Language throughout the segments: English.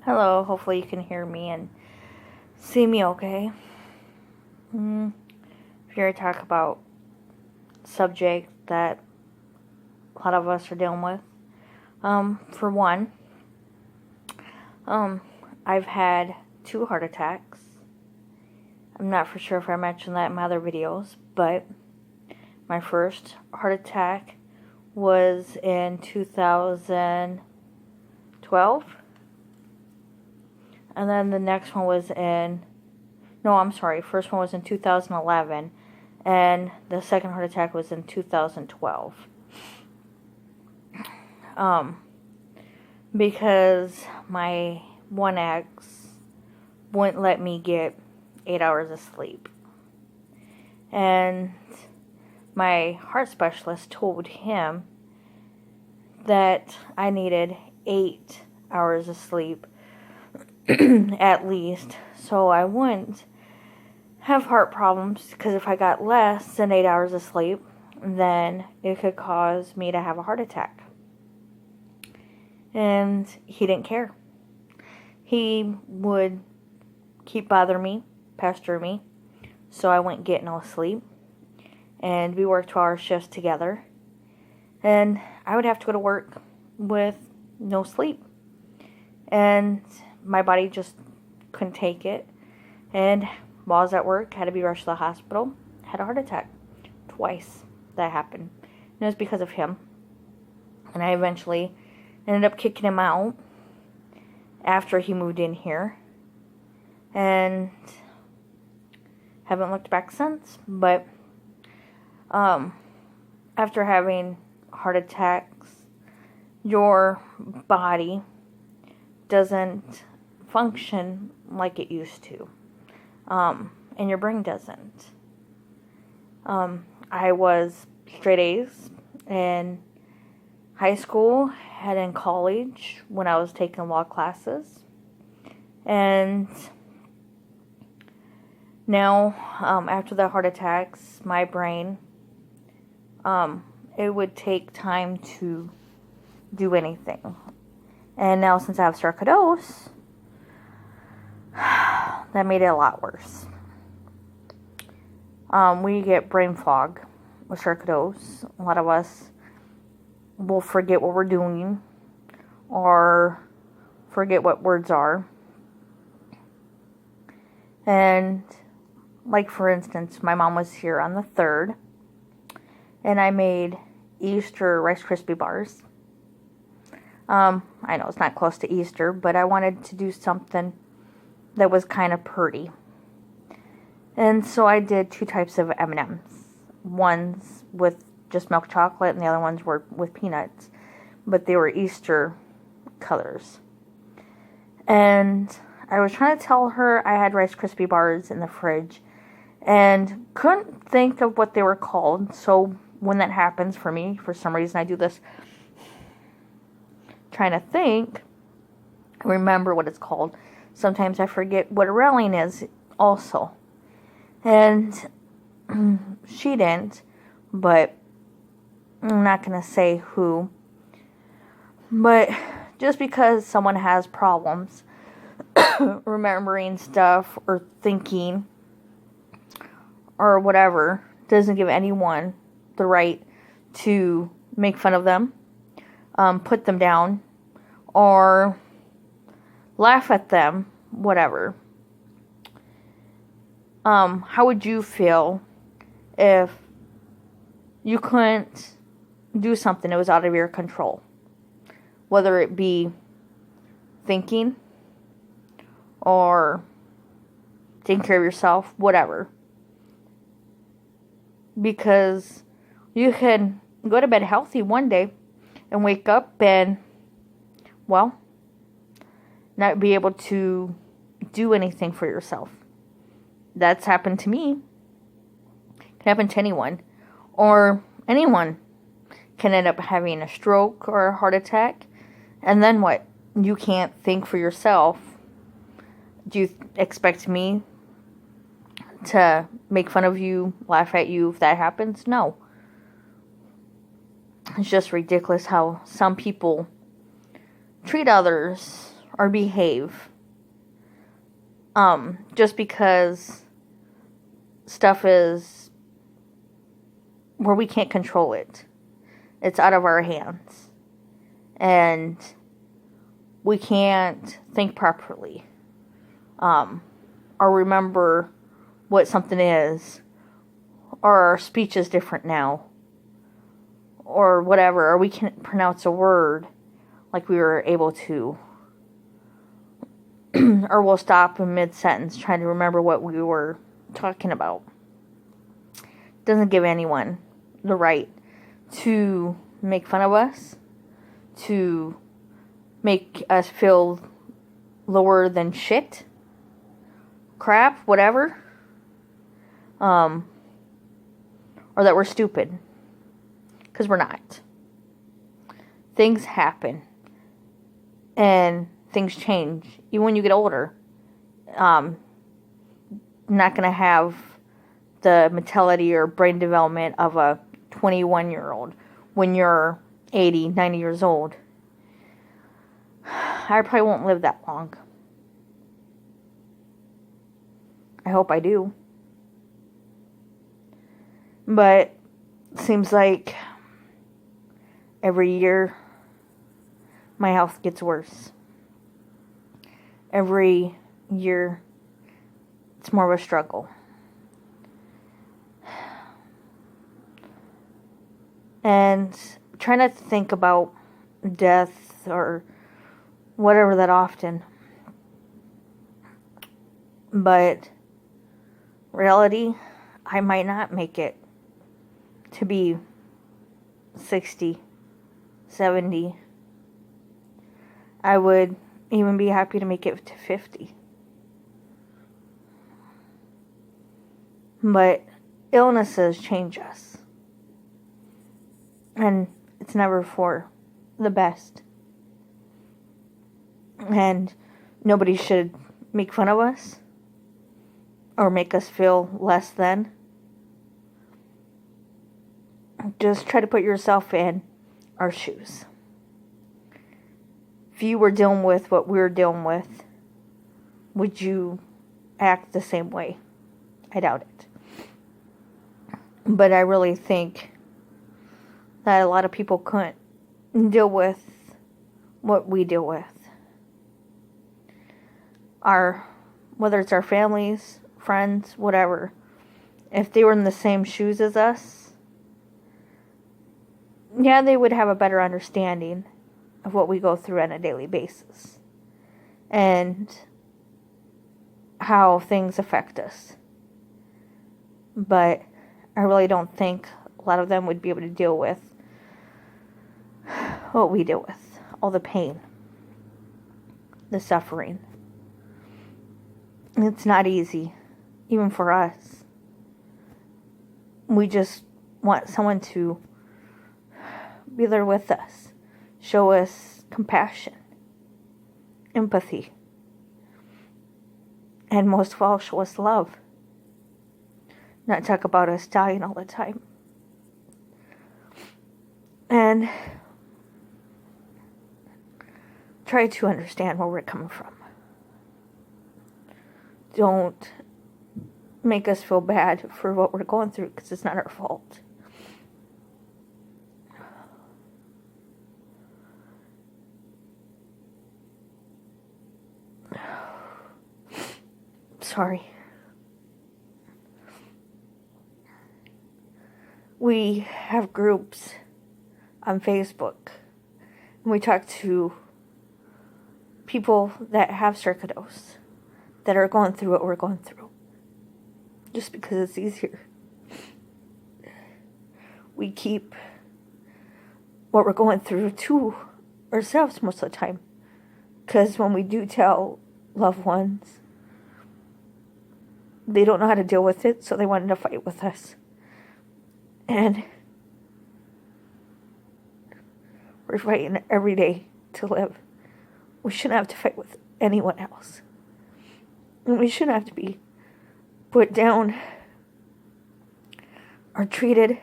Hello, hopefully you can hear me and see me okay. Here to talk about subject that a lot of us are dealing with. For one, I've had 2 heart attacks. I'm not for sure if I mentioned that in my other videos, but my first heart attack was in 2012. And then the next one was first one was in 2011, and the second heart attack was in 2012. Because my one ex wouldn't let me get 8 hours of sleep. And my heart specialist told him that I needed 8 hours of sleep at least, so I wouldn't have heart problems, because if I got less than 8 hours of sleep, then it could cause me to have a heart attack. And he didn't care. He would keep bothering me, pestering me, so I wouldn't get no sleep. And we worked 12-hour shifts together, and I would have to go to work with no sleep. And my body just couldn't take it. And while I was at work, had to be rushed to the hospital. Had a heart attack. Twice that happened. And it was because of him. And I eventually ended up kicking him out after he moved in here. And haven't looked back since. But after having heart attacks, your body doesn't function like it used to. And your brain doesn't. I was straight A's in high school and in college when I was taking law classes. And now, after the heart attacks, my brain, it would take time to do anything. And now, since I have sarcoidosis, that made it a lot worse. We get brain fog with sarcoidosis. A lot of us will forget what we're doing or forget what words are. And, like for instance, my mom was here on the 3rd, and I made Easter Rice Krispie bars. I know it's not close to Easter, but I wanted to do something that was kind of pretty. And so I did 2 types of M&Ms. Ones with just milk chocolate, and the other ones were with peanuts. But they were Easter colors. And I was trying to tell her I had Rice Krispie bars in the fridge, and couldn't think of what they were called. So when that happens for me, for some reason I do this, trying to think, remember what it's called. Sometimes I forget what a railing is also. And she didn't, but I'm not going to say who. But just because someone has problems remembering stuff or thinking or whatever doesn't give anyone the right to make fun of them, put them down, or laugh at them, whatever. How would you feel if you couldn't do something that was out of your control? Whether it be thinking or taking care of yourself, whatever. Because you can go to bed healthy one day and wake up and, well, not be able to do anything for yourself. That's happened to me. It can happen to anyone. Or anyone can end up having a stroke or a heart attack. And then what? You can't think for yourself. Do you expect me to make fun of you, laugh at you if that happens? No. It's just ridiculous how some people treat others or behave. Just because stuff is where we can't control it. It's out of our hands. And we can't think properly. Or remember what something is. Or our speech is different now. Or whatever. Or we can't pronounce a word like we were able to. Or we'll stop in mid-sentence trying to remember what we were talking about. Doesn't give anyone the right to make fun of us, to make us feel lower than shit, crap, whatever, or that we're stupid, because we're not. Things happen, and things change. Even when you get older, not going to have the mentality or brain development of a 21-year-old when you're 80, 90 years old. I probably won't live that long. I hope I do. But it seems like every year my health gets worse. Every year it's more of a struggle. And try not to think about death or whatever that often. But reality, I might not make it to be 60, 70. I would even be happy to make it to 50. But illnesses change us. And it's never for the best. And nobody should make fun of us or make us feel less than. Just try to put yourself in our shoes. If you were dealing with what we're dealing with, would you act the same way? I doubt it. But I really think that a lot of people couldn't deal with what we deal with. Whether it's our families, friends, whatever, if they were in the same shoes as us, yeah, they would have a better understanding of what we go through on a daily basis and how things affect us. But I really don't think a lot of them would be able to deal with what we deal with. All the pain, the suffering. It's not easy, even for us. We just want someone to be there with us, show us compassion, empathy, and most of all, show us love. Not talk about us dying all the time. And try to understand where we're coming from. Don't make us feel bad for what we're going through, because it's not our fault. Sorry. We have groups on Facebook, and we talk to people that have sarcoidosis, that are going through what we're going through, just because it's easier. We keep what we're going through to ourselves most of the time, because when we do tell loved ones, they don't know how to deal with it, so they wanted to fight with us. And we're fighting every day to live. We shouldn't have to fight with anyone else. And we shouldn't have to be put down or treated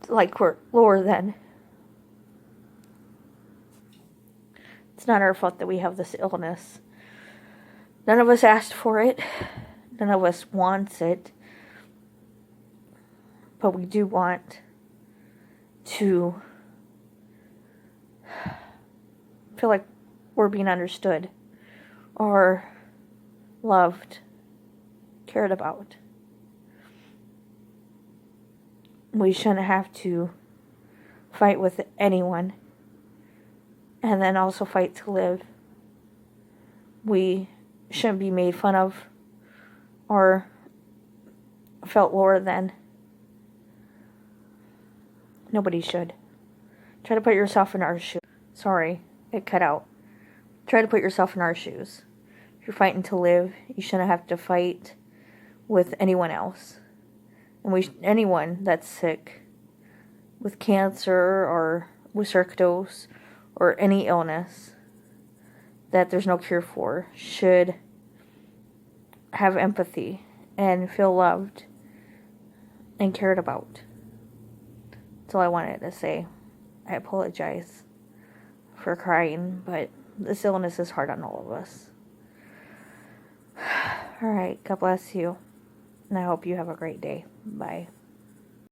like we're lower than. It's not our fault that we have this illness. None of us asked for it. None of us wants it. But we do want to feel like we're being understood or loved, cared about. We shouldn't have to fight with anyone and then also fight to live. We shouldn't be made fun of or felt lower than. Nobody should. Try to put yourself in our shoes. Sorry, it cut out. Try to put yourself in our shoes. If you're fighting to live, you shouldn't have to fight with anyone else. And anyone that's sick with cancer or with sarcoidosis or any illness that there's no cure for should have empathy and feel loved and cared about. That's all I wanted to say. I apologize for crying, but this illness is hard on all of us. Alright, God bless you. And I hope you have a great day. Bye.